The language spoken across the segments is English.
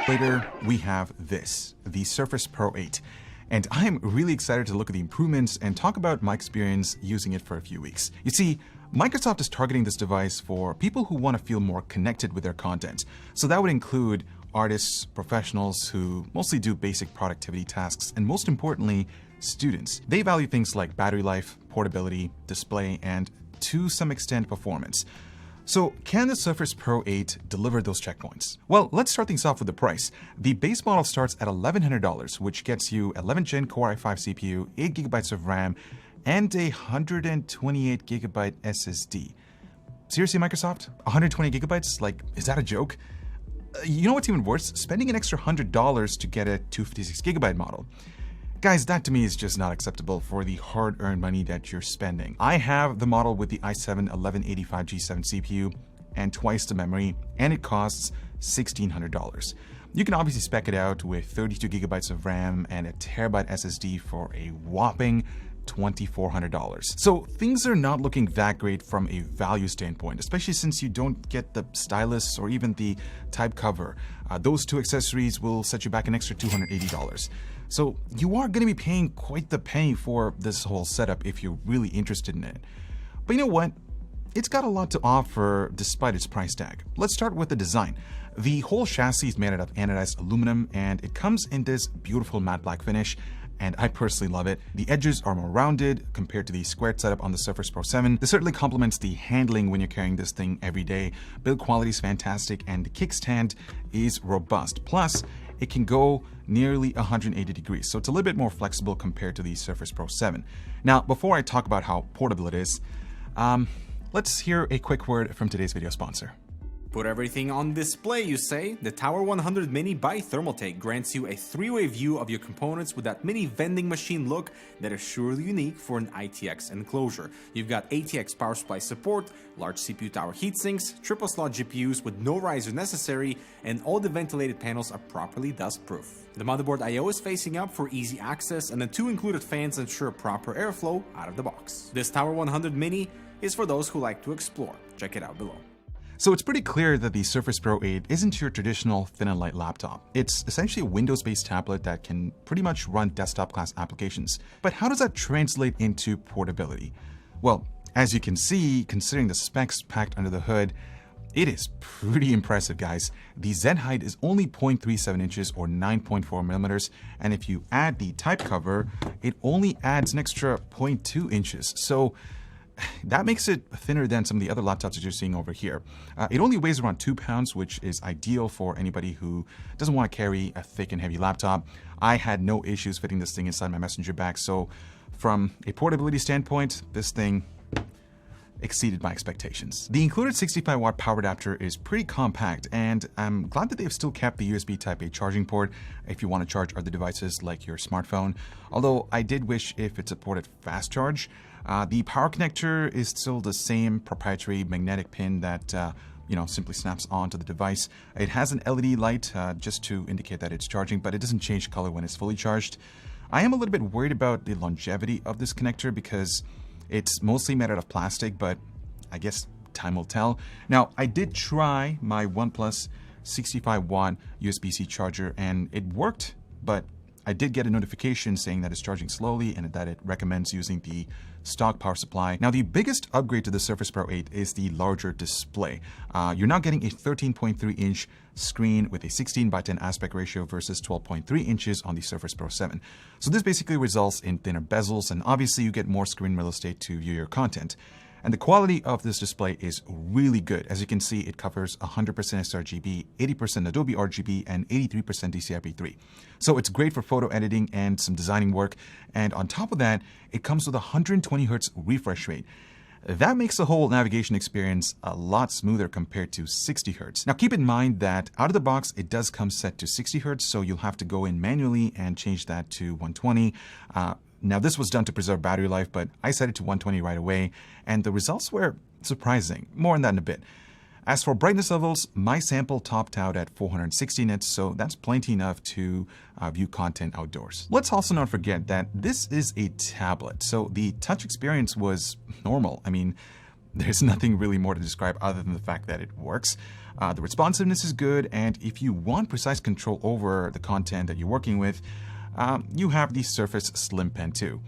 later, we have this, the Surface Pro 8. And I'm really excited to look at the improvements and talk about my experience using it for a few weeks. You see, Microsoft is targeting this device for people who want to feel more connected with their content. So that would include artists, professionals who mostly do basic productivity tasks, and most importantly, students. They value things like battery life, portability, display, and to some extent performance. So can the Surface Pro 8 deliver those checkpoints? Well, let's start things off with the price. The base model starts at $1,100, which gets you 11th Gen Core i5 CPU, 8GB of RAM, and a 128GB SSD. Seriously, Microsoft? 120GB? Like, is that a joke? You know what's even worse? Spending an extra $100 to get a 256GB model. Guys, that to me is just not acceptable for the hard-earned money that you're spending. I have the model with the i7-1185G7 CPU and twice the memory, and it costs $1,600. You can obviously spec it out with 32GB of RAM and a terabyte SSD for a whopping $2,400. So things are not looking that great from a value standpoint, especially since you don't get the stylus or even the type cover. Those two accessories will set you back an extra $280. So you are going to be paying quite the penny for this whole setup if you're really interested in it. But you know what? It's got a lot to offer despite its price tag. Let's start with the design. The whole chassis is made out of anodized aluminum, and it comes in this beautiful matte black finish, and I personally love it. The edges are more rounded compared to the squared setup on the Surface Pro 7. This certainly complements the handling when you're carrying this thing every day. Build quality is fantastic, and the kickstand is robust. Plus, it can go nearly 180 degrees, so it's a little bit more flexible compared to the Surface Pro 7. Now, before I talk about how portable it is, let's hear a quick word from today's video sponsor. Put everything on display, you say? The Tower 100 Mini by Thermaltake grants you a three-way view of your components with that mini vending machine look that is surely unique for an ITX enclosure. You've got ATX power supply support, large CPU tower heatsinks, triple slot GPUs with no riser necessary, and all the ventilated panels are properly dust-proof. The motherboard I/O is facing up for easy access, and the two included fans ensure proper airflow out of the box. This Tower 100 Mini is for those who like to explore. Check it out below. So it's pretty clear that the Surface Pro 8 isn't your traditional thin and light laptop. It's essentially a Windows-based tablet that can pretty much run desktop-class applications. But how does that translate into portability? Well, as you can see, considering the specs packed under the hood, it is pretty impressive, guys. The Z height is only 0.37 inches or 9.4 millimeters, and if you add the type cover, it only adds an extra 0.2 inches. So that makes it thinner than some of the other laptops that you're seeing over here. It only weighs around 2 pounds, which is ideal for anybody who doesn't want to carry a thick and heavy laptop. I had no issues fitting this thing inside my messenger bag, so from a portability standpoint, this thing exceeded my expectations. The included 65-watt power adapter is pretty compact, and I'm glad that they've still kept the USB Type-A charging port if you want to charge other devices like your smartphone, although I did wish if it supported fast charge. The power connector is still the same proprietary magnetic pin that simply snaps onto the device. It has an LED light just to indicate that it's charging, but it doesn't change color when it's fully charged. I am a little bit worried about the longevity of this connector because it's mostly made out of plastic, but I guess time will tell. Now, I did try my OnePlus 65-watt USB-C charger, and it worked, but I did get a notification saying that it's charging slowly and that it recommends using the stock power supply. Now, the biggest upgrade to the Surface Pro 8 is the larger display. You're now getting a 13.3-inch screen with a 16:10 aspect ratio versus 12.3 inches on the Surface Pro 7. So this basically results in thinner bezels, and obviously you get more screen real estate to view your content. And the quality of this display is really good. As you can see, it covers 100% sRGB, 80% Adobe RGB, and 83% DCI-P3. So it's great for photo editing and some designing work. And on top of that, it comes with a 120 Hz refresh rate. That makes the whole navigation experience a lot smoother compared to 60 Hz. Now keep in mind that out of the box, it does come set to 60 Hz, so you'll have to go in manually and change that to 120. Now this was done to preserve battery life, but I set it to 120 right away, and the results were surprising. More on that in a bit. As for brightness levels, my sample topped out at 460 nits, so that's plenty enough to view content outdoors. Let's also not forget that this is a tablet, so the touch experience was normal. I mean, There's nothing really more to describe other than the fact that it works. The responsiveness is good, and if you want precise control over the content that you're working with, you have the Surface Slim Pen 2.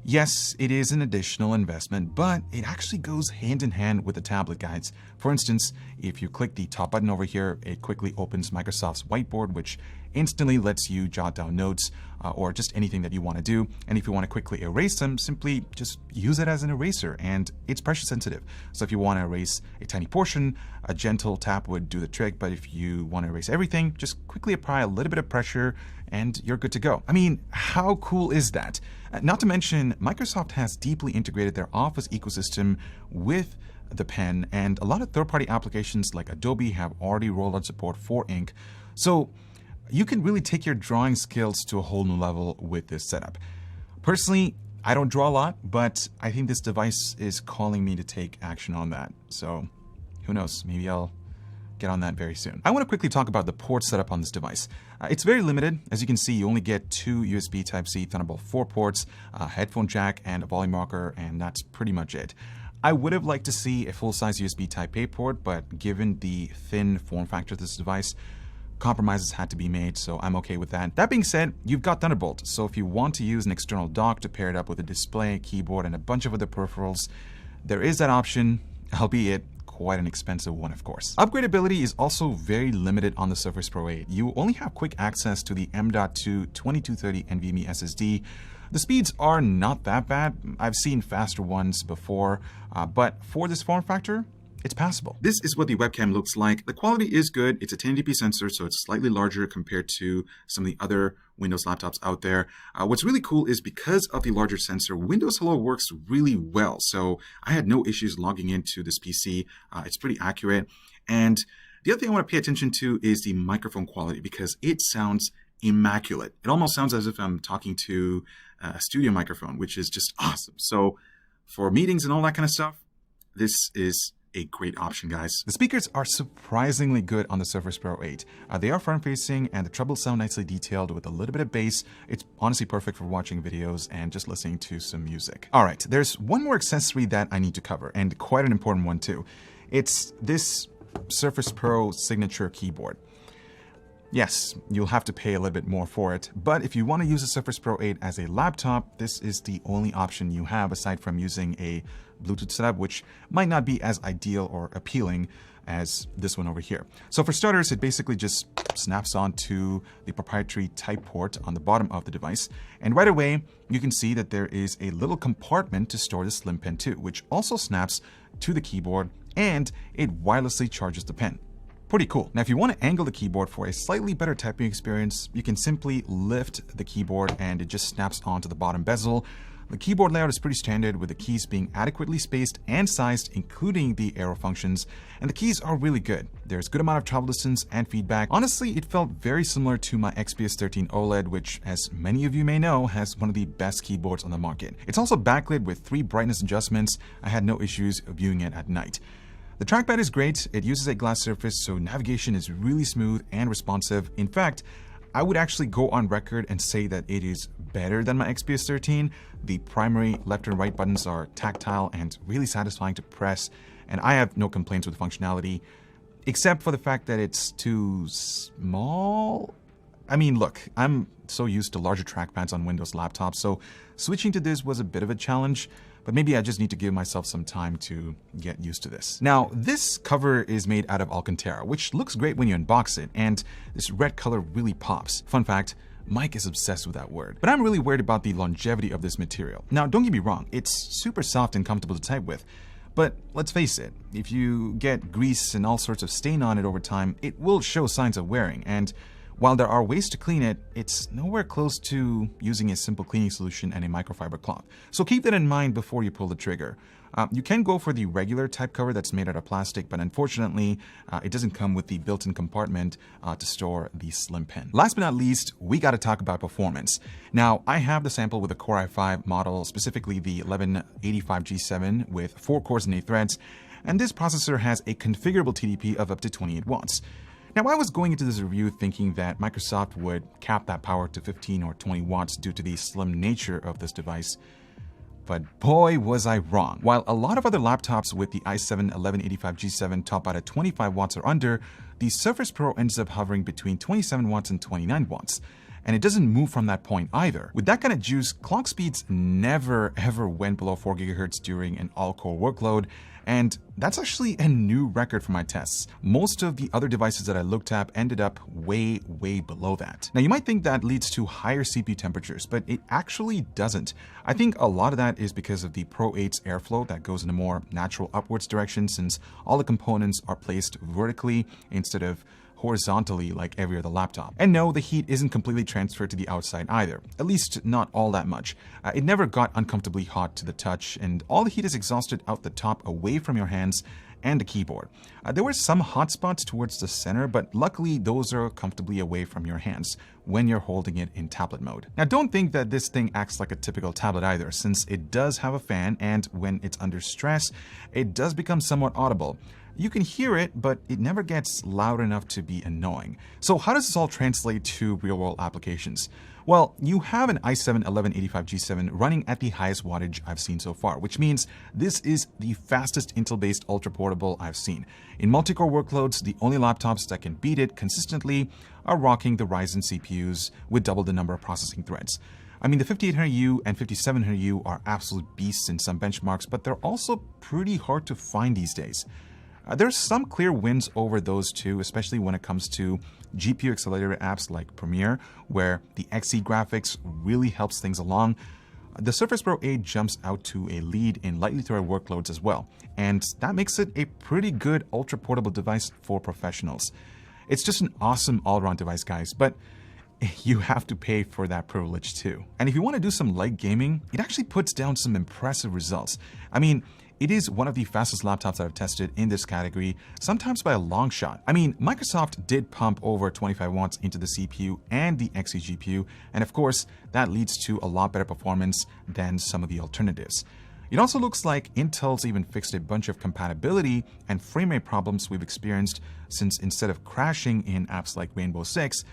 Yes, it is an additional investment, but it actually goes hand in hand with the tablet guides. For instance, if you click the top button over here, it quickly opens Microsoft's whiteboard, which instantly lets you jot down notes or just anything that you want to do. And if you want to quickly erase them, simply just use it as an eraser, and it's pressure sensitive. So if you want to erase a tiny portion, a gentle tap would do the trick, but if you want to erase everything, just quickly apply a little bit of pressure and you're good to go. I mean, how cool is that? Not to mention, Microsoft has deeply integrated their Office ecosystem with the pen, and a lot of third-party applications like Adobe have already rolled out support for ink. So you can really take your drawing skills to a whole new level with this setup. Personally, I don't draw a lot, but I think this device is calling me to take action on that. So who knows, maybe I'll get on that very soon. I want to quickly talk about the port setup on this device. It's very limited. As you can see, you only get 2 USB Type-C Thunderbolt 4 ports, a headphone jack, and a volume rocker, and that's pretty much it. I would have liked to see a full-size USB Type-A port, but given the thin form factor of this device, compromises had to be made, so I'm okay with that. That being said, you've got Thunderbolt, so if you want to use an external dock to pair it up with a display, keyboard, and a bunch of other peripherals, there is that option, albeit quite an expensive one, of course. Upgradability is also very limited on the Surface Pro 8. You only have quick access to the M.2 2230 NVMe SSD. The speeds are not that bad. I've seen faster ones before, but for this form factor, it's passable. This is what the webcam looks like. The quality is good. It's a 1080p sensor, so it's slightly larger compared to some of the other Windows laptops out there. What's really cool is because of the larger sensor, Windows Hello works really well. So I had no issues logging into this PC. It's pretty accurate. And the other thing I want to pay attention to is the microphone quality, because it sounds immaculate. It almost sounds as if I'm talking to a studio microphone, which is just awesome. So for meetings and all that kind of stuff, this is a great option, guys. The speakers are surprisingly good on the Surface Pro 8. They are front-facing, and the trebles sound nicely detailed with a little bit of bass. It's honestly perfect for watching videos and just listening to some music. All right, there's one more accessory that I need to cover, and quite an important one too. It's this Surface Pro signature keyboard. Yes, you'll have to pay a little bit more for it, but if you want to use a Surface Pro 8 as a laptop, this is the only option you have aside from using a Bluetooth setup, which might not be as ideal or appealing as this one over here. So for starters, it basically just snaps onto the proprietary Type port on the bottom of the device, and right away you can see that there is a little compartment to store the Slim Pen 2, which also snaps to the keyboard, and it wirelessly charges the pen. Pretty cool. Now, if you want to angle the keyboard for a slightly better typing experience, you can simply lift the keyboard and it just snaps onto the bottom bezel. The keyboard layout is pretty standard, with the keys being adequately spaced and sized, including the arrow functions, and the keys are really good. There's a good amount of travel distance and feedback. Honestly, it felt very similar to my XPS 13 OLED, which, as many of you may know, has one of the best keyboards on the market. It's also backlit with 3 brightness adjustments. I had no issues viewing it at night. The trackpad is great. It uses a glass surface, so navigation is really smooth and responsive. In fact, I would actually go on record and say that it is better than my XPS 13. The primary left and right buttons are tactile and really satisfying to press, and I have no complaints with functionality, except for the fact that it's too small. I mean, look, I'm so used to larger trackpads on Windows laptops, so switching to this was a bit of a challenge. But maybe I just need to give myself some time to get used to this. Now, this cover is made out of Alcantara, which looks great when you unbox it, and this red color really pops. Fun fact, Mike is obsessed with that word. But I'm really worried about the longevity of this material. Now, don't get me wrong, it's super soft and comfortable to type with. But let's face it, if you get grease and all sorts of stain on it over time, it will show signs of wearing, and while there are ways to clean it, it's nowhere close to using a simple cleaning solution and a microfiber cloth. So keep that in mind before you pull the trigger. You can go for the regular type cover that's made out of plastic, but unfortunately, it doesn't come with the built-in compartment to store the Slim Pen. Last but not least, we got to talk about performance. Now, I have the sample with the Core i5 model, specifically the 1185G7 with 4 cores and 8 threads, and this processor has a configurable TDP of up to 28 watts. Now, I was going into this review thinking that Microsoft would cap that power to 15 or 20 watts due to the slim nature of this device. but boy was I wrong. While a lot of other laptops with the i7-1185G7 top out at 25 watts or under, the Surface Pro ends up hovering between 27 watts and 29 watts. And it doesn't move from that point either. With that kind of juice, clock speeds never ever went below 4 GHz during an all-core workload, and that's actually a new record for my tests. Most of the other devices that I looked at ended up way below that. Now you might think that leads to higher CPU temperatures, but it actually doesn't. I think a lot of that is because of the Pro 8's airflow that goes in a more natural upwards direction, since all the components are placed vertically instead of horizontally like every other laptop. And no, the heat isn't completely transferred to the outside either, at least not all that much. It never got uncomfortably hot to the touch, and all the heat is exhausted out the top away from your hands and the keyboard. There were some hot spots towards the center, but luckily those are comfortably away from your hands when you're holding it in tablet mode. Now don't think that this thing acts like a typical tablet either, since it does have a fan, and when it's under stress, it does become somewhat audible. You can hear it, but it never gets loud enough to be annoying. So how does this all translate to real-world applications? Well, you have an i7-1185G7 running at the highest wattage I've seen so far, which means this is the fastest Intel-based ultra-portable I've seen. In multi-core workloads, the only laptops that can beat it consistently are rocking the Ryzen CPUs with double the number of processing threads. I mean, the 5800U and 5700U are absolute beasts in some benchmarks, but they're also pretty hard to find these days. There's some clear wins over those two, especially when it comes to GPU accelerator apps like Premiere, where the Xe graphics really helps things along. The Surface Pro 8 jumps out to a lead in lightly threaded workloads as well, and that makes it a pretty good ultra-portable device for professionals. It's just an awesome all-around device, guys, but you have to pay for that privilege too. And if you want to do some light gaming, it actually puts down some impressive results. I mean, it is one of the fastest laptops that I've tested in this category, sometimes by a long shot. I mean, Microsoft did pump over 25 watts into the CPU and the Xe GPU, and of course, that leads to a lot better performance than some of the alternatives. It also looks like Intel's even fixed a bunch of compatibility and frame rate problems we've experienced, since instead of crashing in apps like Rainbow Six,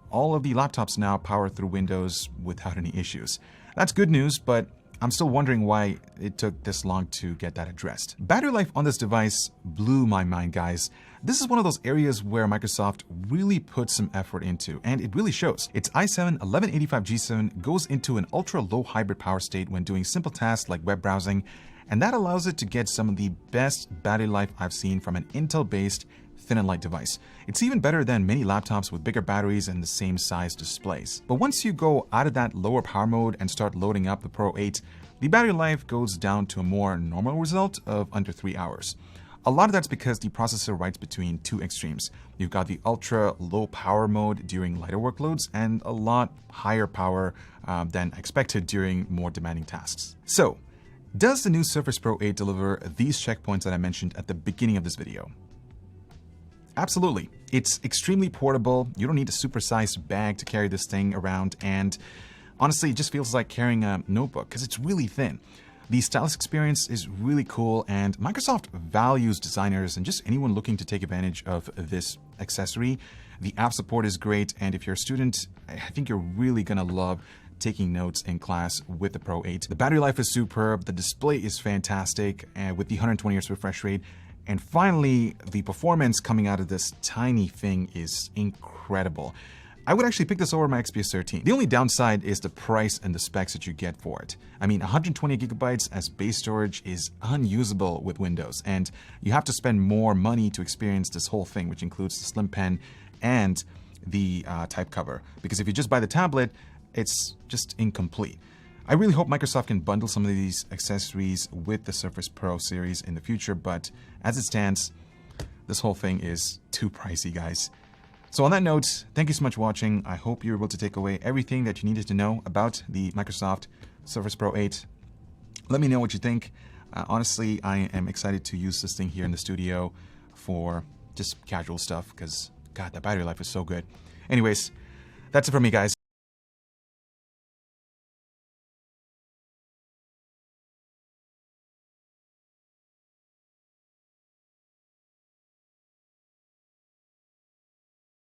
all of the laptops now power through Windows without any issues. That's good news, but I'm still wondering why it took this long to get that addressed. Battery life on this device blew my mind, guys. This is one of those areas where Microsoft really put some effort into, and it really shows. Its i7-1185G7 goes into an ultra-low hybrid power state when doing simple tasks like web browsing, and that allows it to get some of the best battery life I've seen from an Intel-based thin and light device. It's even better than many laptops with bigger batteries and the same size displays. But once you go out of that lower power mode and start loading up the Pro 8, the battery life goes down to a more normal result of under 3 hours. A lot of that's because the processor rides between two extremes. You've got the ultra low power mode during lighter workloads and a lot higher power than expected during more demanding tasks. So, does the new Surface Pro 8 deliver these checkpoints that I mentioned at the beginning of this video? Absolutely. It's extremely portable. You don't need a supersized bag to carry this thing around, and honestly, it just feels like carrying a notebook because it's really thin. The stylus experience is really cool, and Microsoft values designers and just anyone looking to take advantage of this accessory. The app support is great, and if you're a student, I think you're really gonna love taking notes in class with the Pro 8. The battery life is superb, the display is fantastic, and with the 120 Hz refresh rate. And finally, the performance coming out of this tiny thing is incredible. I would actually pick this over my XPS 13. The only downside is the price and the specs that you get for it. I mean, 120 gigabytes as base storage is unusable with Windows, and you have to spend more money to experience this whole thing, which includes the slim pen and the type cover. Because if you just buy the tablet, it's just incomplete. I really hope Microsoft can bundle some of these accessories with the Surface Pro series in the future, but as it stands, this whole thing is too pricey, guys. So on that note, thank you so much for watching. I hope you were able to take away everything that you needed to know about the Microsoft Surface Pro 8. Let me know what you think. Honestly, I am excited to use this thing here in the studio for just casual stuff because, God, the battery life is so good. Anyways, that's it for me, guys.